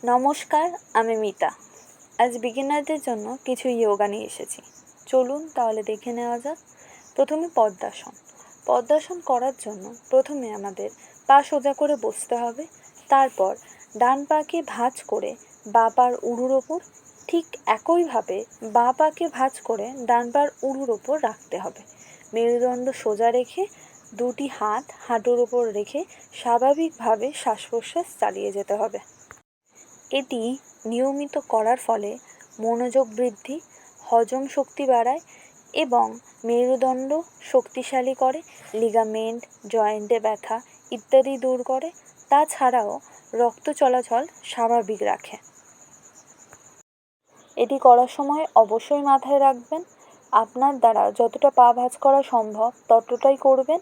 নমস্কার, আমি মিতা। আজ বিগিনারদের জন্য কিছু যোগা নিয়ে এসেছি। চলুন তাহলে দেখে নেওয়া যাক। প্রথমে পদ্মাসন। পদ্মাসন করার জন্য প্রথমে আমাদের পা সোজা করে বসতে হবে। তারপর ডান পাকে ভাঁজ করে বাঁ পার উড়ুর ওপর, ঠিক একইভাবে বাঁ পাকে ভাঁজ করে ডান পার উড়ুর ওপর রাখতে হবে। মেরুদণ্ড সোজা রেখে দুটি হাত হাঁটুর ওপর রেখে স্বাভাবিকভাবে শ্বাস প্রশ্বাস চালিয়ে যেতে হবে। এটি নিয়মিত করার ফলে মনোযোগ বৃদ্ধি, হজম শক্তি বাড়ায় এবং মেরুদণ্ড শক্তিশালী করে, লিগামেন্ট, জয়েন্টে ব্যথা ইত্যাদি দূর করে। তাছাড়াও রক্ত চলাচল স্বাভাবিক রাখে। এটি করার সময় অবশ্যই মাথায় রাখবেন, আপনার দ্বারা যতটা পা ভাঁজ করা সম্ভব ততটাই করবেন,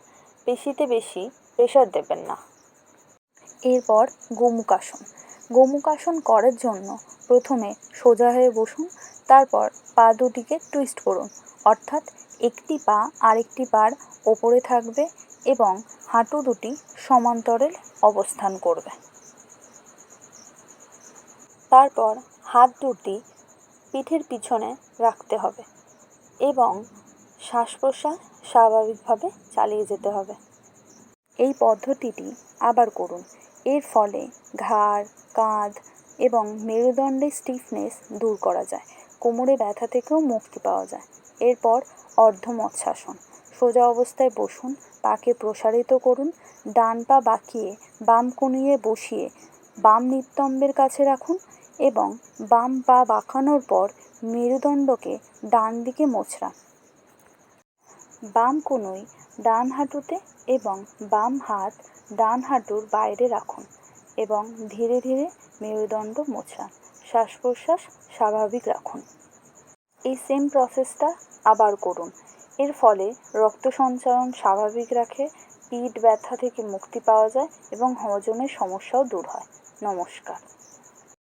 বেশিতে বেশি প্রেশার দেবেন না। এরপর গোমুখাসন। গোমুখাসন করার জন্য প্রথমে সোজা হয়ে বসুন, তারপর পা দুটিকে টুইস্ট করুন, অর্থাৎ একটি পা আরেকটি পার ওপরে থাকবে এবং হাঁটু দুটি সমান্তরাল অবস্থান করবে। তারপর হাত দুটি পিঠের পিছনে রাখতে হবে এবং শ্বাস প্রশ্বাস স্বাভাবিকভাবে চালিয়ে যেতে হবে। এই পদ্ধতিটি আবার করুন। এর ফলে ঘাড়, কাঁধ এবং মেরুদণ্ডের স্টিফনেস দূর করা যায়, কোমরে ব্যথা থেকেও মুক্তি পাওয়া যায়। এরপর অর্ধ মৎস্যাসন। সোজা অবস্থায় বসুন, পাকে প্রসারিত করুন, ডান পা বাঁকিয়ে বাম কনুইয়ে বসিয়ে বাম নিতম্বের কাছে রাখুন এবং বাম পা বাঁকানোর পর মেরুদণ্ডকে ডান দিকে মোচড়ান। বাম কনুই ডান হাঁটুতে এবং বাম হাত ডান হাঁটুর বাইরে রাখুন এবং ধীরে ধীরে মেরুদণ্ড মোচড়ান। শ্বাস প্রশ্বাস স্বাভাবিক রাখুন। এই সেম প্রসেসটা আবার করুন। এর ফলে রক্ত সঞ্চালন স্বাভাবিক রাখে, পিঠ ব্যথা থেকে মুক্তি পাওয়া যায় এবং হজমের সমস্যাও দূর হয়। নমস্কার।